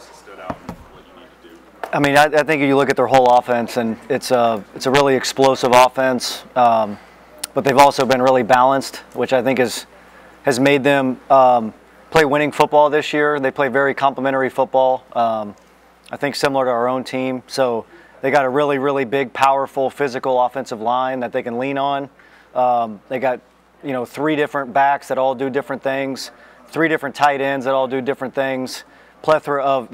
else stood out in what you need to do? I mean, I think if you look at their whole offense, and it's a really explosive offense, but they've also been really balanced, which I think has made them play winning football this year. They play very complementary football, I think similar to our own team. So they got a really, really big, powerful, physical offensive line that they can lean on. They got, 3 different backs that all do different things, 3 different tight ends that all do different things, they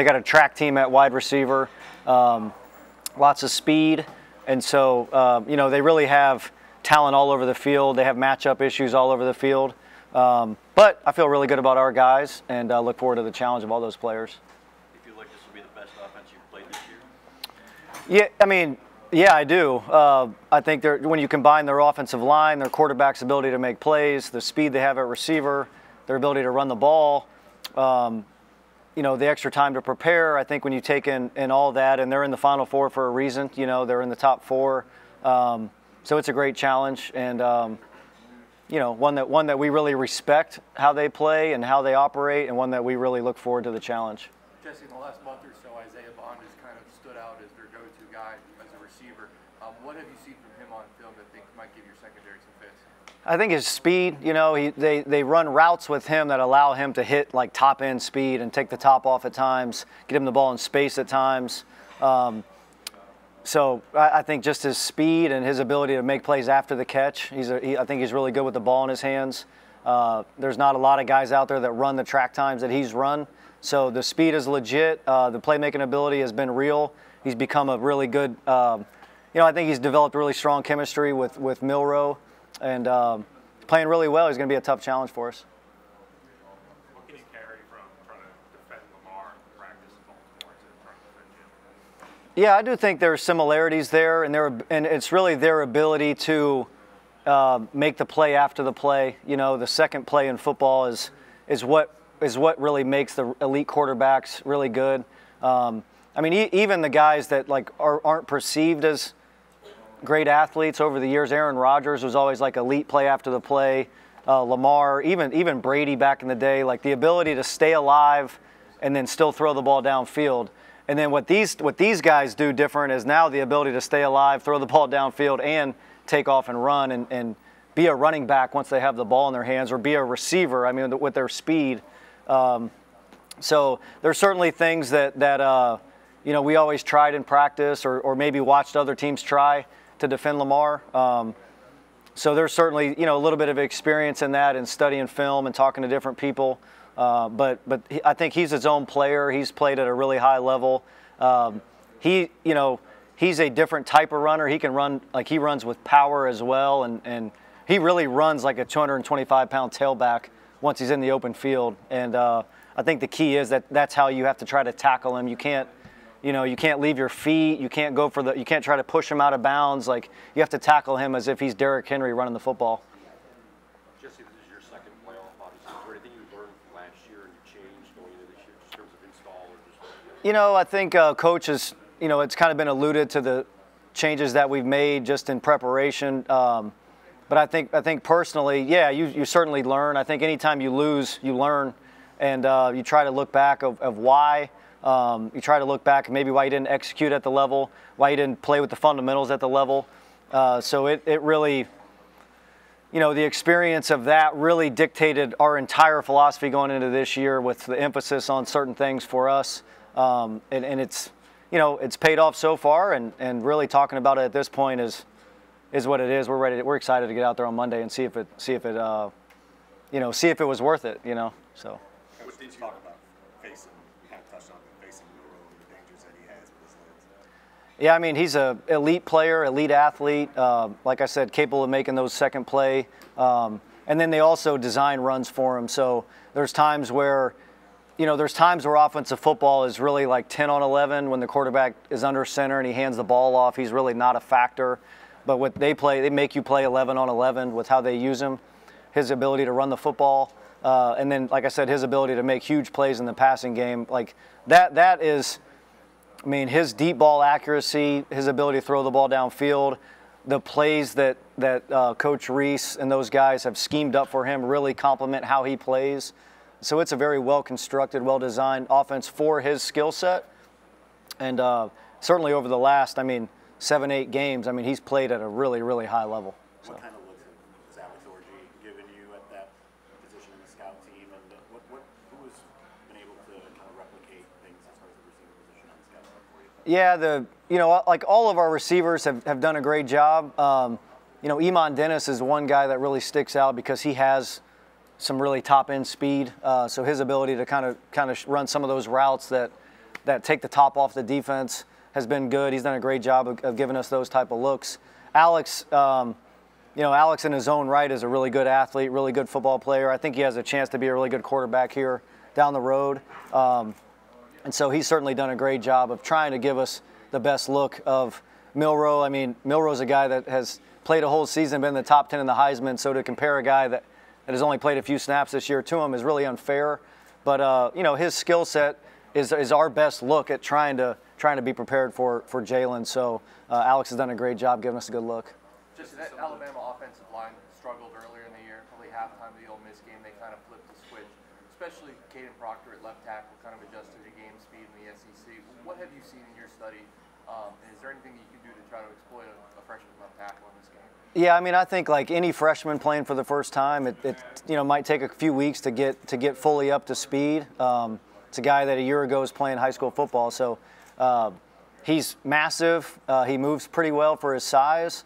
got a track team at wide receiver, lots of speed. And so, they really have talent all over the field. They have matchup issues all over the field. But I feel really good about our guys and look forward to the challenge of all those players. You feel like this will be the best offense you've played this year? Yeah, I do. I think when you combine their offensive line, their quarterback's ability to make plays, the speed they have at receiver, their ability to run the ball, the extra time to prepare, I think when you take in all that, and they're in the Final Four for a reason, they're in the top 4. So it's a great challenge, and one that we really respect how they play and how they operate, and one that we really look forward to the challenge. Jesse, in the last month or so, Isaiah Bond has kind of stood out as their go-to guy as a receiver. What have you seen from him on film that think might give your secondary some fits? I think his speed, they run routes with him that allow him to hit like top end speed and take the top off at times, get him the ball in space at times. So I think just his speed and his ability to make plays after the catch, I think he's really good with the ball in his hands. There's not a lot of guys out there that run the track times that he's run. So the speed is legit. The playmaking ability has been real. He's become a really good, I think he's developed really strong chemistry with Milroe, and playing really well. He's going to be a tough challenge for us. What can you carry from trying to defend Lamar in practice in Baltimore to trying to defend Jim? Yeah, I do think there are similarities there, and it's really their ability to make the play after the play. The second play in football is what really makes the elite quarterbacks really good. Even the guys that aren't perceived as great athletes over the years. Aaron Rodgers was always like elite play after the play. Lamar, even Brady back in the day, like the ability to stay alive and then still throw the ball downfield. And then what these guys do different is now the ability to stay alive, throw the ball downfield, and take off and run and be a running back once they have the ball in their hands, or be a receiver. With their speed. So there's certainly things that we always tried in practice, or maybe watched other teams try to defend Lamar. So there's certainly a little bit of experience in that, and studying film and talking to different people. But I think he's his own player. He's played at a really high level. He's a different type of runner. He can run, he runs with power as well, and he really runs like a 225-pound tailback once he's in the open field. And I think the key is that's how you have to try to tackle him. You can't leave your feet. You can't you can't try to push him out of bounds. You have to tackle him as if he's Derrick Henry running the football. Jesse, this is your second playoff, obviously. Is there anything you learned from last year and you changed going into this year in terms of install or just? I think Coach has, it's kind of been alluded to the changes that we've made just in preparation. But I think personally, yeah, you certainly learn. I think anytime you lose, you learn, and you try to look back of why. You try to look back and maybe why you didn't execute at the level, why you didn't play with the fundamentals at the level. So it really, the experience of that really dictated our entire philosophy going into this year, with the emphasis on certain things for us. And it's, it's paid off so far, and really talking about it at this point is what it is. We're excited to get out there on Monday and see if it was worth it. So. What did you talk about facing? You kind of touched on facing Milroe and the dangers that he has with his legs. Yeah, he's an elite player, elite athlete. Like I said, capable of making those second play. And then they also design runs for him. So there's times where, offensive football is really like 10 on 11 when the quarterback is under center and he hands the ball off. He's really not a factor. But what they make you play 11 on 11 with how they use him, his ability to run the football. And then, like I said, his ability to make huge plays in the passing game. That is, his deep ball accuracy, his ability to throw the ball downfield, the plays that Coach Reese and those guys have schemed up for him really complement how he plays. So it's a very well-constructed, well-designed offense for his skill set. And certainly over the last, 7, 8 games, he's played at a really, really high level. So. What kind of looks has Alex Orji given you at that position in the scout team, and who has been able to kind of replicate things as far as the receiver position on the scout team for you? Yeah, like all of our receivers have done a great job. Iman Dennis is one guy that really sticks out because he has some really top-end speed. So his ability to kind of run some of those routes that take the top off the defense has been good. He's done a great job of giving us those type of looks. Alex, Alex in his own right is a really good athlete, really good football player. I think he has a chance to be a really good quarterback here down the road. And so he's certainly done a great job of trying to give us the best look of Milroe. Milroe's a guy that has played a whole season, been in the top 10 in the Heisman, so to compare a guy that has only played a few snaps this year to him is really unfair. But, his skill set is our best look at trying to be prepared for Jalen. So Alex has done a great job giving us a good look. Just that Alabama offensive line struggled earlier in the year, probably halftime of the Ole Miss game. They kind of flipped the switch, especially Caden Proctor at left tackle, kind of adjusted to game speed in the SEC. What have you seen in your study? And is there anything that you can do to try to exploit a freshman left tackle in this game? Yeah, I think like any freshman playing for the first time, it might take a few weeks to get fully up to speed. It's a guy that a year ago was playing high school football, so he's massive. He moves pretty well for his size.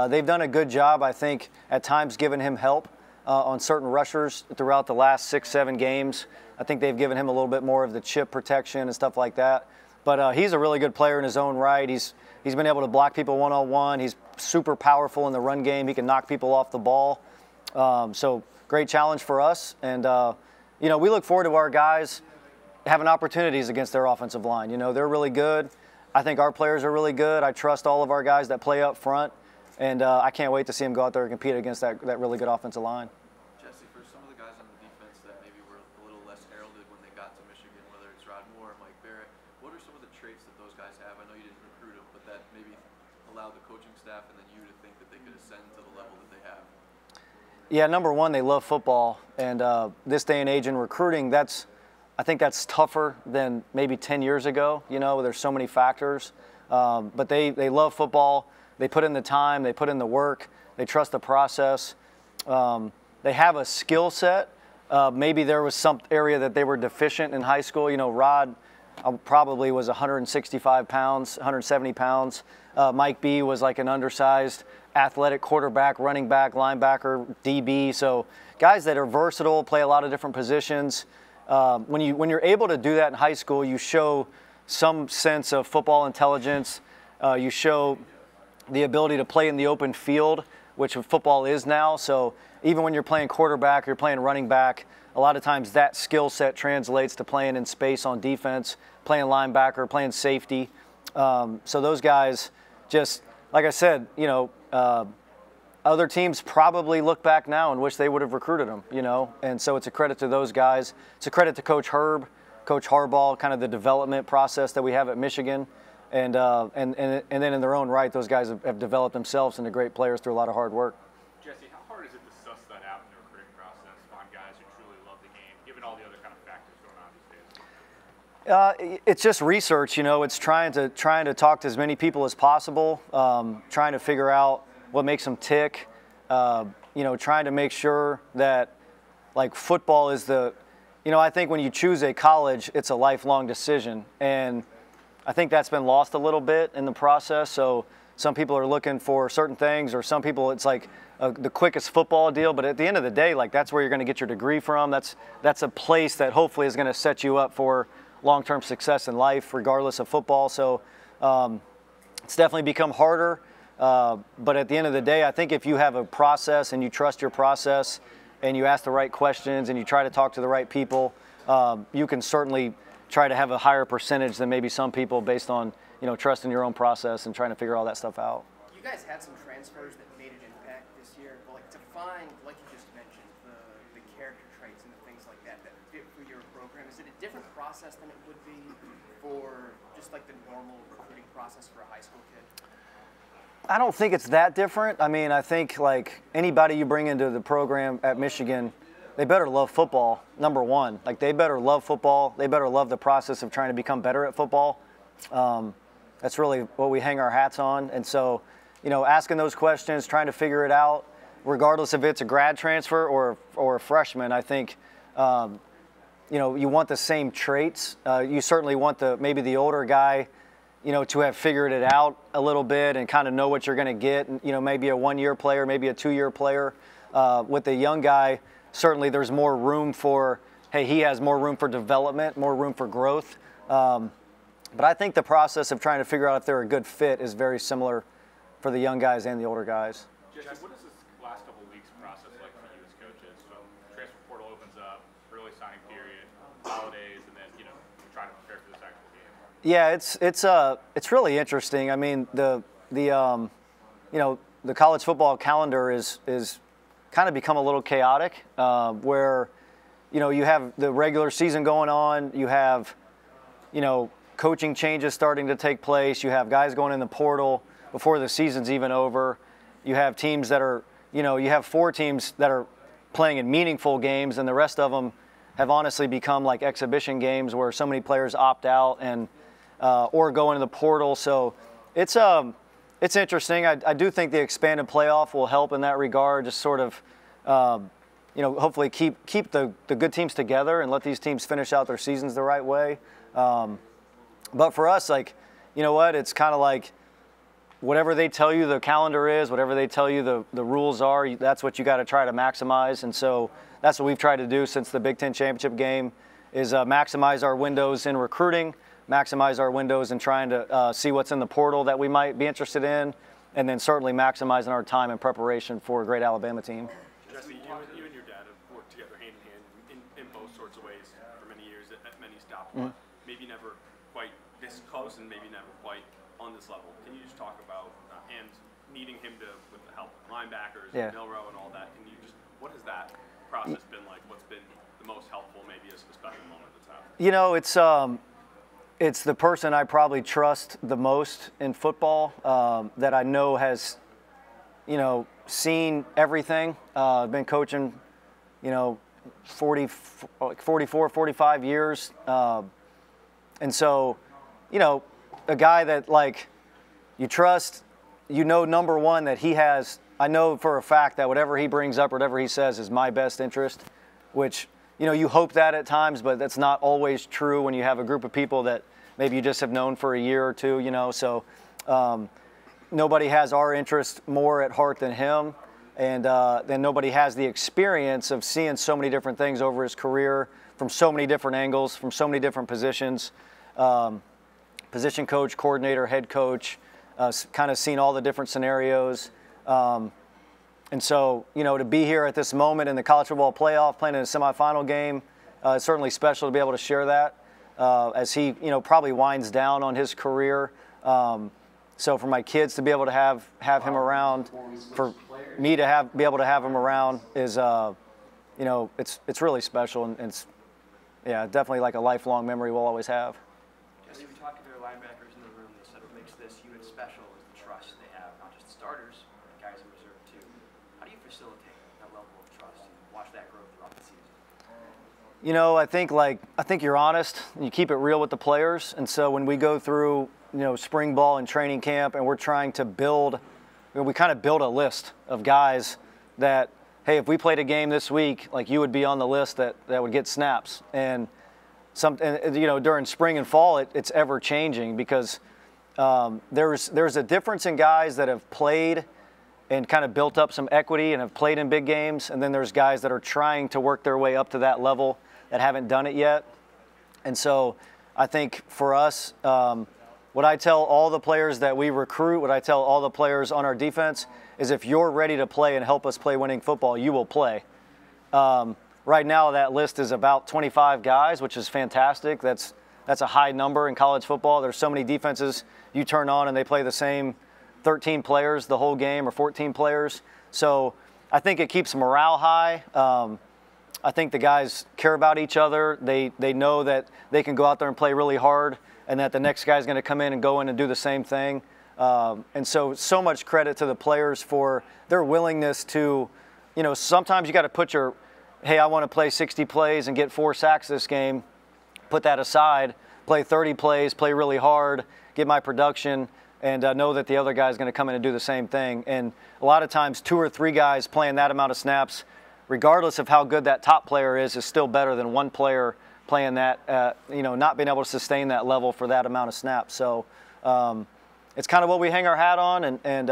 They've done a good job, I think, at times giving him help on certain rushers throughout the last 6, 7 games. I think they've given him a little bit more of the chip protection and stuff like that. But he's a really good player in his own right. He's been able to block people one-on-one. He's super powerful in the run game. He can knock people off the ball. So great challenge for us. And, we look forward to our guys having opportunities against their offensive line. They're really good. I think our players are really good. I trust all of our guys that play up front. And I can't wait to see them go out there and compete against that really good offensive line. Jesse, for some of the guys on the defense that maybe were a little less heralded when they got to Michigan, whether it's Rod Moore or Mike Barrett, what are some of the traits that those guys have? I know you didn't recruit them, but that maybe allowed the coaching staff and then you to think that they could ascend to the level that they have. Yeah, number one, they love football. And this day and age in recruiting, I think that's tougher than maybe 10 years ago. There's so many factors. But they love football. They put in the time, they put in the work, they trust the process. They have a skill set. Maybe there was some area that they were deficient in high school. Rod probably was 165 pounds, 170 pounds. Mike B was like an undersized athletic quarterback, running back, linebacker, DB. So guys that are versatile, play a lot of different positions. When you're able to do that in high school, you show some sense of football intelligence. You show the ability to play in the open field, which football is now. So even when you're playing quarterback, you're playing running back, a lot of times that skill set translates to playing in space on defense, playing linebacker, playing safety. So those guys just, like I said, other teams probably look back now and wish they would have recruited them, And so it's a credit to those guys. It's a credit to Coach Herb, Coach Harbaugh, kind of the development process that we have at Michigan. And then in their own right, those guys have developed themselves into great players through a lot of hard work. Jesse, how hard is it to suss that out in the recruiting process, find guys who truly love the game, given all the other kind of factors going on these days? It's just research, It's trying to talk to as many people as possible, trying to figure out what makes them tick, trying to make sure that, like, football is I think when you choose a college, it's a lifelong decision. And I think that's been lost a little bit in the process. So some people are looking for certain things, or some people it's like the quickest football deal. But at the end of the day, like, that's where you're going to get your degree from. That's a place that hopefully is going to set you up for long-term success in life, regardless of football. So it's definitely become harder. But at the end of the day, I think if you have a process and you trust your process and you ask the right questions and you try to talk to the right people, you can certainly try to have a higher percentage than maybe some people based on, trusting your own process and trying to figure all that stuff out. You guys had some transfers that made an impact this year, but to find, like you just mentioned, the character traits and the things like that fit for your program, is it a different process than it would be for just like the normal recruiting process for a high school kid? I don't think it's that different. I think like anybody you bring into the program at Michigan, they better love football, number one. Like, they better love football. They better love the process of trying to become better at football. That's really what we hang our hats on. And so, asking those questions, trying to figure it out, regardless if it's a grad transfer or a freshman, I think, you want the same traits. You certainly want maybe the older guy, to have figured it out a little bit and kind of know what you're going to get. Maybe a 1-year player, maybe a 2-year player. With the young guy, certainly there's more room for, hey, he has more room for development, more room for growth. But I think the process of trying to figure out if they're a good fit is very similar for the young guys and the older guys. Jesse, what is this last couple weeks process like for you as coaches? So transfer portal opens up, early signing period, holidays, and then trying to prepare for this actual game. Yeah, it's really interesting. I mean, the college football calendar is kind of become a little chaotic, where you have the regular season going on, you have coaching changes starting to take place, you have guys going in the portal before the season's even over, you have teams that are you have 4 teams that are playing in meaningful games, and the rest of them have honestly become like exhibition games where so many players opt out and or go into the portal. So it's interesting. I do think the expanded playoff will help in that regard, just sort of hopefully keep the good teams together and let these teams finish out their seasons the right way. But for us, it's kind of like whatever they tell you the calendar is, whatever they tell you the rules are, that's what you got to try to maximize. And so that's what we've tried to do since the Big Ten championship game is maximize our windows in recruiting, maximize our windows in trying to see what's in the portal that we might be interested in, and then certainly maximizing our time in preparation for a great Alabama team. Jesse, you and your dad have worked together hand in hand in both sorts of ways for many years at many stops, but maybe never quite this close and maybe never quite on this level. Can you just talk about and needing him with the help of linebackers and Milrow and all that? What has that process been like? What's been the most helpful, maybe as a special moment that's happened? It's the person I probably trust the most in football, that I know has, seen everything. I've been coaching, 44, 45 years. And so, a guy that you trust, number one, that he has, I know for a fact that whatever he brings up, whatever he says is my best interest, which, you hope that at times, but that's not always true when you have a group of people that maybe you just have known for a year or two, so nobody has our interest more at heart than him, and then nobody has the experience of seeing so many different things over his career from so many different angles, from so many different positions, position coach, coordinator, head coach, kind of seen all the different scenarios. And so, to be here at this moment in the college football playoff, playing in a semifinal game, it's certainly special to be able to share that as he, probably winds down on his career. So for my kids to be able to have him around, for me to be able to have him around is, it's really special, and it's, definitely like a lifelong memory we'll always have. Jesse, we talked to their linebackers in the room. They said what makes this unit special is the trust they have, not just the starters, but the guys in reserve too. How do you facilitate that level of trust and watch that grow throughout the season? I think you're honest. You keep it real with the players, and so when we go through, spring ball and training camp, and we're trying to build, we kind of build a list of guys that, hey, if we played a game this week, you would be on the list that would get snaps. And during spring and fall, it's ever changing because there's a difference in guys that have played and kind of built up some equity and have played in big games, and then there's guys that are trying to work their way up to that level that haven't done it yet. And so I think for us, what I tell all the players that we recruit, what I tell all the players on our defense is if you're ready to play and help us play winning football, you will play. Right now that list is about 25 guys, which is fantastic. That's a high number in college football. There's so many defenses you turn on and they play the same 13 players the whole game or 14 players. So I think it keeps morale high. I think the guys care about each other. They know that they can go out there and play really hard and that the next guy's going to come in and go in and do the same thing. And so much credit to the players for their willingness to, sometimes you got to put your hey, I want to play 60 plays and get 4 sacks this game, put that aside, play 30 plays, play really hard, get my production, and know that the other guy's going to come in and do the same thing. And a lot of times 2 or 3 guys playing that amount of snaps, regardless of how good that top player is still better than 1 player playing that, not being able to sustain that level for that amount of snaps. So it's kind of what we hang our hat on, and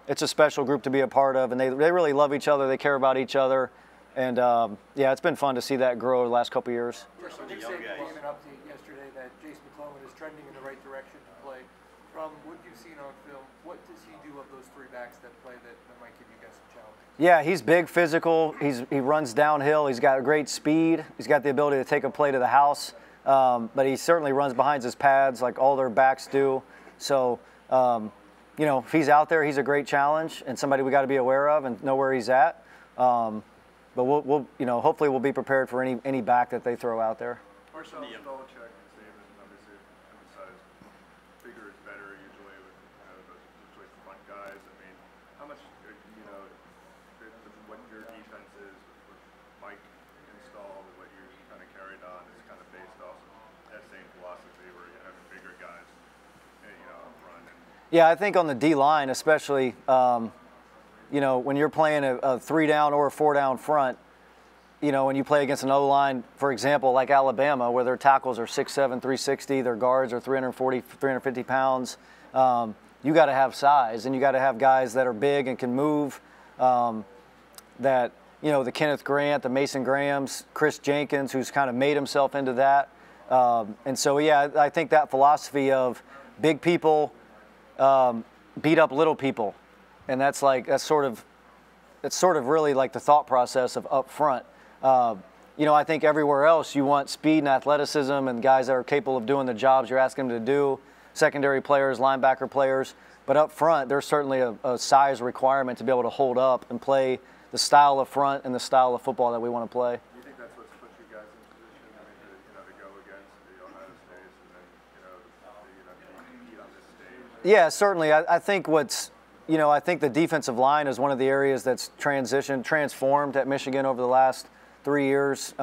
it's a special group to be a part of, and they really love each other. They care about each other, and yeah, it's been fun to see that grow the last couple of years. Nick Saban gave an update yesterday that Jace McClellan is trending in the right direction to play. From what you've seen on film, what does he do of those 3 backs that play that might give you guys a challenge? Yeah, he's big, physical. He runs downhill. He's got great speed. He's got the ability to take a play to the house, but he certainly runs behind his pads like all their backs do. So, if he's out there, he's a great challenge and somebody we got to be aware of and know where he's at. But we'll hopefully we'll be prepared for any back that they throw out there. Marcel Belichick and Saban obviously emphasize bigger is better usually with those usually front guys. I mean, how much what your defense is with Mike installed and what you kind of carried on is kind of based off of that same philosophy where you have bigger guys, up front. Yeah, I think on the D line especially. When you're playing a 3-down or a 4-down front, when you play against another line, for example, like Alabama, where their tackles are 6'7", 360, their guards are 340, 350 pounds, you got to have size, and you got to have guys that are big and can move, the Kenneth Grant, the Mason Grahams, Chris Jenkins, who's kind of made himself into that. And so, yeah, I think that philosophy of big people beat up little people. And that's sort of really like the thought process of up front. I think everywhere else you want speed and athleticism and guys that are capable of doing the jobs you're asking them to do, secondary players, linebacker players. But up front, there's certainly a size requirement to be able to hold up and play the style of front and the style of football that we want to play. Do you think that's what's put you guys in position? I mean, to go against the Ohio States and then, compete on this stage? Yeah, certainly. I think I think the defensive line is one of the areas that's transformed at Michigan over the last 3 years.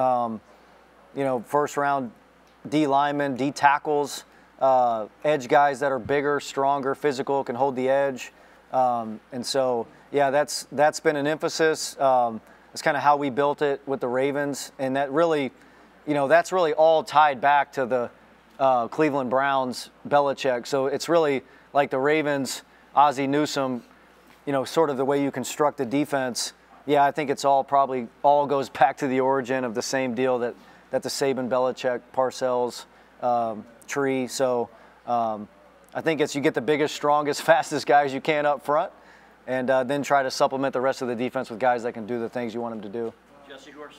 First round D linemen, D tackles, edge guys that are bigger, stronger, physical, can hold the edge. And so, yeah, that's been an emphasis. It's kind of how we built it with the Ravens. And that really, that's really all tied back to the Cleveland Browns, Belichick. So it's really like the Ravens, Ozzie Newsome, sort of the way you construct the defense. Yeah, I think it's all goes back to the origin of the same deal that the Saban, Belichick, Parcells tree. So I think it's you get the biggest, strongest, fastest guys you can up front, and then try to supplement the rest of the defense with guys that can do the things you want them to do. Jesse, who are